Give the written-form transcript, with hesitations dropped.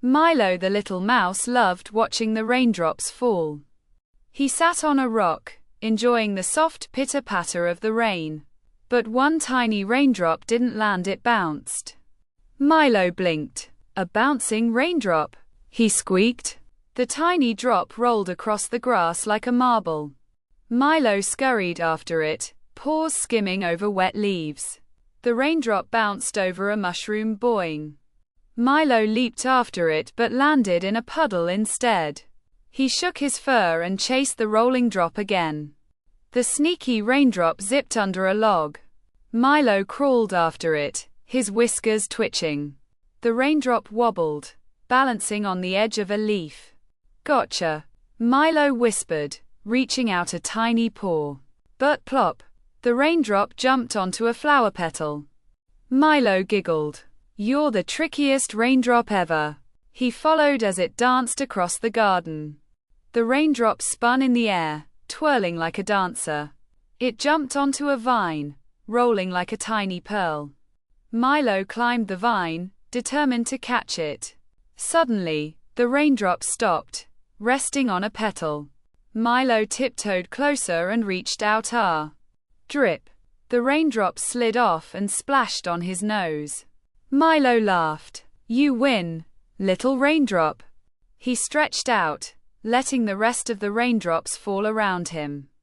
Milo the little mouse loved watching the raindrops fall. He sat on a rock, enjoying the soft pitter-patter of the rain. But one tiny raindrop didn't land, it bounced. Milo blinked. "A bouncing raindrop," he squeaked. The tiny drop rolled across the grass like a marble. Milo scurried after it, paws skimming over wet leaves. The raindrop bounced over a mushroom, boing. Milo leaped after it but landed in a puddle instead. He shook his fur and chased the rolling drop again. The sneaky raindrop zipped under a log. Milo crawled after it, his whiskers twitching. The raindrop wobbled, balancing on the edge of a leaf. "Gotcha," Milo whispered, reaching out a tiny paw. But plop, the raindrop jumped onto a flower petal. Milo giggled. "You're the trickiest raindrop ever." He followed as it danced across the garden. The raindrop spun in the air, twirling like a dancer. It jumped onto a vine, rolling like a tiny pearl. Milo climbed the vine, determined to catch it. Suddenly, the raindrop stopped, resting on a petal. Milo tiptoed closer and reached out. Drip! The raindrop slid off and splashed on his nose. Milo laughed. "You win, little raindrop." He stretched out, letting the rest of the raindrops fall around him.